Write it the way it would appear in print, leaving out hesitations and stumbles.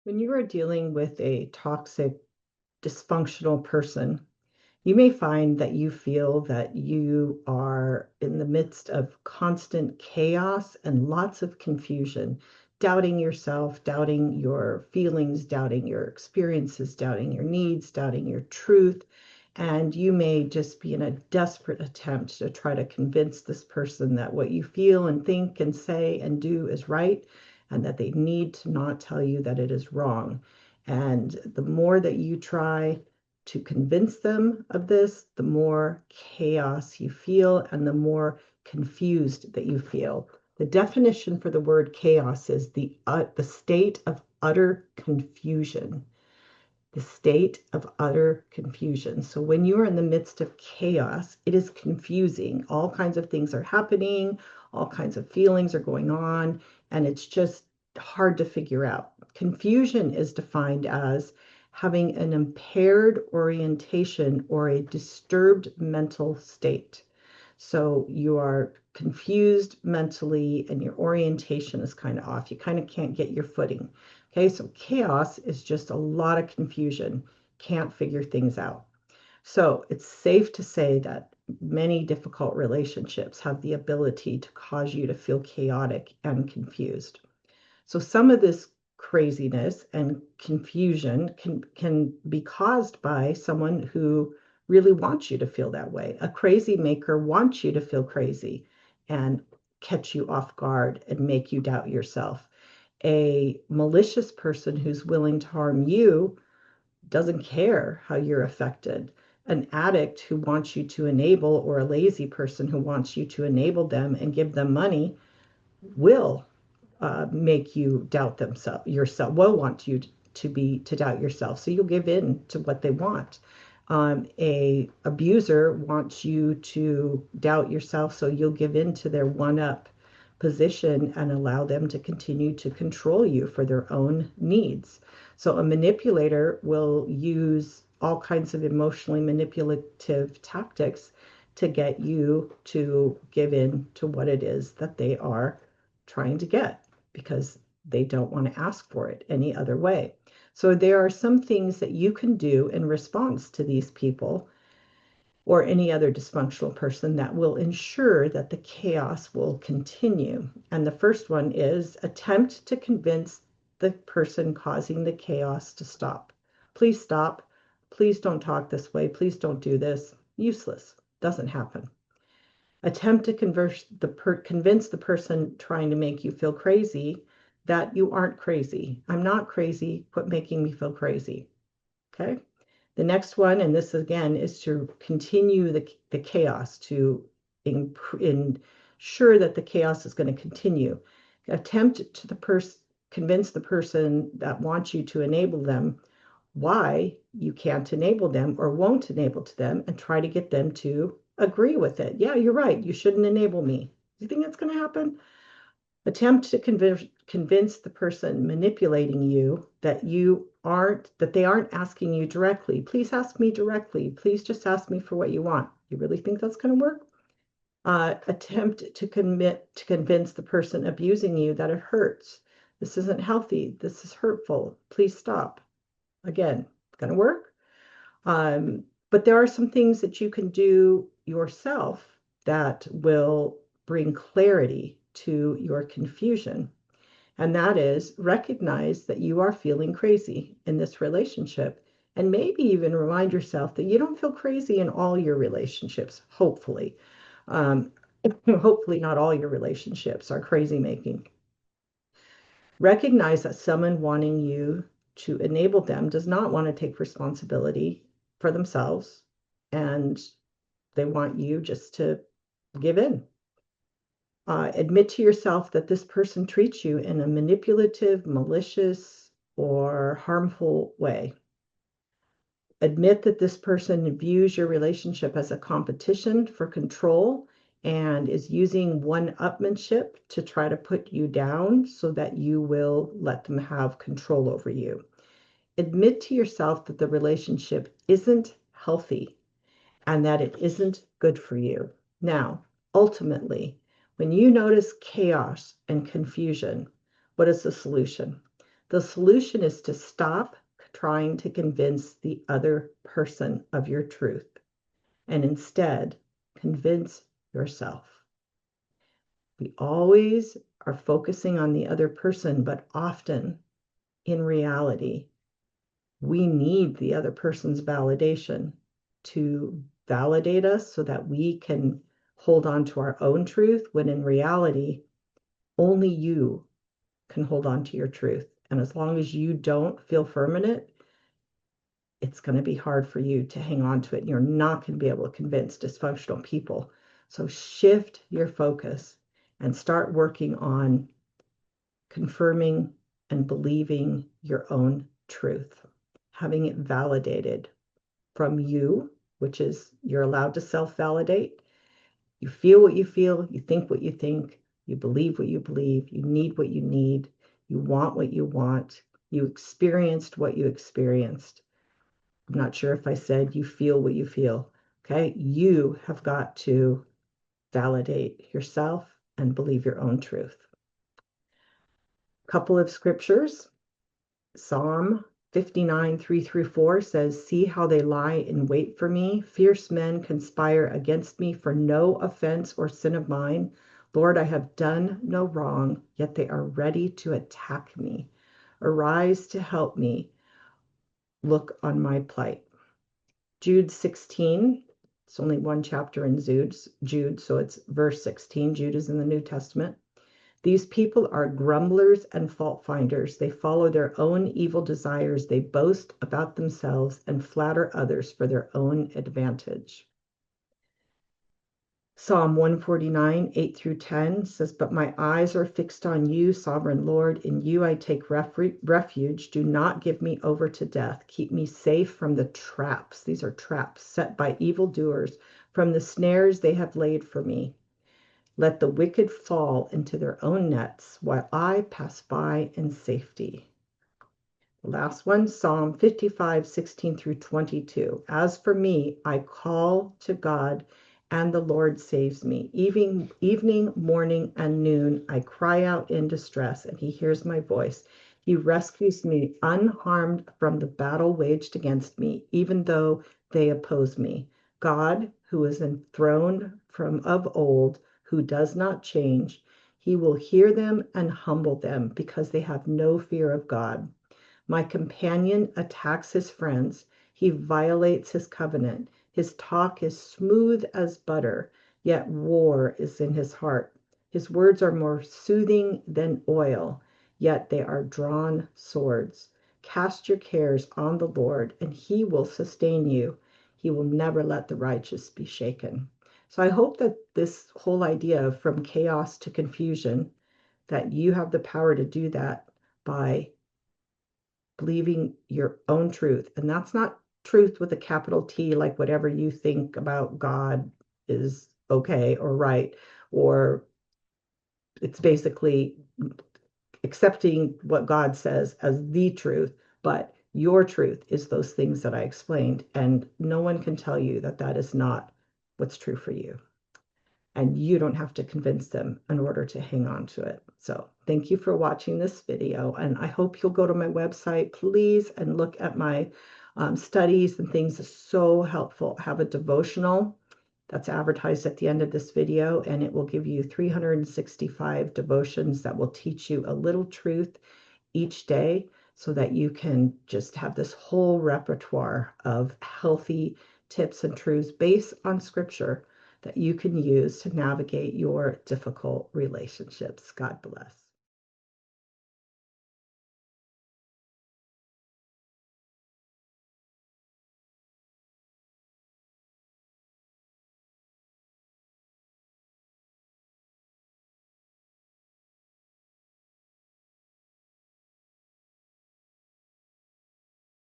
When you are dealing with a toxic, dysfunctional person, you may find that you feel that you are in the midst of constant chaos and lots of confusion, doubting yourself, doubting your feelings, doubting your experiences, doubting your needs, doubting your truth. And you may just be in a desperate attempt to try to convince this person that what you feel and think and say and do is right, and that they need to not tell you that it is wrong. And the more that you try to convince them of this, the more chaos you feel and the more confused that you feel. The definition for the word chaos is the state of utter confusion. The state of utter confusion. So when you are in the midst of chaos, it is confusing. All kinds of things are happening, all kinds of feelings are going on, and it's just hard to figure out. Confusion is defined as having an impaired orientation or a disturbed mental state. So you are confused mentally and your orientation is kind of off. You kind of can't get your footing. Okay, so chaos is just a lot of confusion, can't figure things out. So it's safe to say that many difficult relationships have the ability to cause you to feel chaotic and confused. So some of this craziness and confusion can be caused by someone who really wants you to feel that way. A crazy maker wants you to feel crazy and catch you off guard and make you doubt yourself. A malicious person who's willing to harm you doesn't care how you're affected. An addict who wants you to enable, or a lazy person who wants you to enable them and give them money, will make you doubt themselves yourself, will want you to doubt yourself, so you'll give in to what they want. A abuser wants you to doubt yourself, so you'll give in to their one up position and allow them to continue to control you for their own needs. So a manipulator will use all kinds of emotionally manipulative tactics to get you to give in to what it is that they are trying to get, because they don't want to ask for it any other way. So there are some things that you can do in response to these people or any other dysfunctional person that will ensure that the chaos will continue. And the first one is attempt to convince the person causing the chaos to stop. Please stop. Please don't talk this way. Please don't do this. Useless. Doesn't happen. Attempt to convince the person trying to make you feel crazy that you aren't crazy. I'm not crazy. Quit making me feel crazy. Okay. The next one, and this again, is to continue the chaos, to ensure that the chaos is going to continue. Attempt to convince the person that wants you to enable them why you can't enable them or won't enable to them, and try to get them to agree with it. Yeah, you're right. You shouldn't enable me. Do you think that's going to happen? Attempt to convince the person manipulating you that they aren't asking you directly. Please ask me directly. Please just ask me for what you want. You really think that's going to work? Attempt to convince the person abusing you that it hurts. This isn't healthy. This is hurtful. Please stop. Again, going to work. But there are some things that you can do yourself that will bring clarity to your confusion. And that is recognize that you are feeling crazy in this relationship. And maybe even remind yourself that you don't feel crazy in all your relationships, hopefully. Um, hopefully, not all your relationships are crazy making. Recognize that someone wanting you to enable them does not want to take responsibility for themselves, and they want you just to give in. Admit to yourself that this person treats you in a manipulative, malicious, or harmful way. Admit that this person views your relationship as a competition for control and is using one-upmanship to try to put you down so that you will let them have control over you. Admit to yourself that the relationship isn't healthy and that it isn't good for you. Now, ultimately, when you notice chaos and confusion, what is the solution? The solution is to stop trying to convince the other person of your truth and instead convince yourself. We always are focusing on the other person, but often in reality, we need the other person's validation to validate us so that we can hold on to our own truth, when in reality, only you can hold on to your truth. And as long as you don't feel firm in it, it's going to be hard for you to hang on to it. You're not going to be able to convince dysfunctional people. So shift your focus and start working on confirming and believing your own truth, having it validated from you, which is you're allowed to self-validate. You feel what you feel, you think what you think, you believe what you believe, you need what you need, you want what you want, you experienced what you experienced. I'm not sure if I said you feel what you feel. Okay, you have got to validate yourself and believe your own truth. Couple of scriptures. Psalm 59, 3 through 4 says, "See how they lie in wait for me. Fierce men conspire against me for no offense or sin of mine. Lord, I have done no wrong, yet they are ready to attack me. Arise to help me. Look on my plight." Jude 16, it's only one chapter in Jude, so it's verse 16. Jude is in the New Testament. "These people are grumblers and fault finders. They follow their own evil desires. They boast about themselves and flatter others for their own advantage." Psalm 149, 8 through 10 says, "But my eyes are fixed on you, sovereign Lord. In you I take refuge. Do not give me over to death. Keep me safe from the traps." These are traps set by evildoers, "from the snares they have laid for me. Let the wicked fall into their own nets while I pass by in safety." The last one, Psalm 55, 16 through 22. "As for me, I call to God, and the Lord saves me. Evening, morning, and noon, I cry out in distress, and he hears my voice. He rescues me unharmed from the battle waged against me, even though they oppose me. God, who is enthroned from of old, who does not change, he will hear them and humble them because they have no fear of God. My companion attacks his friends. He violates his covenant. His talk is smooth as butter, yet war is in his heart. His words are more soothing than oil, yet they are drawn swords. Cast your cares on the Lord, and he will sustain you. He will never let the righteous be shaken." So I hope that this whole idea of from chaos to confusion, that you have the power to do that by believing your own truth. And that's not truth with a capital T, like whatever you think about God is okay or right, or it's basically accepting what God says as the truth. But your truth is those things that I explained, and no one can tell you that that is not what's true for you. And you don't have to convince them in order to hang on to it. So thank you for watching this video, and I hope you'll go to my website, please, and look at my studies and things. It's so helpful. I have a devotional that's advertised at the end of this video, and it will give you 365 devotions that will teach you a little truth each day so that you can just have this whole repertoire of healthy tips and truths based on scripture that you can use to navigate your difficult relationships. God bless.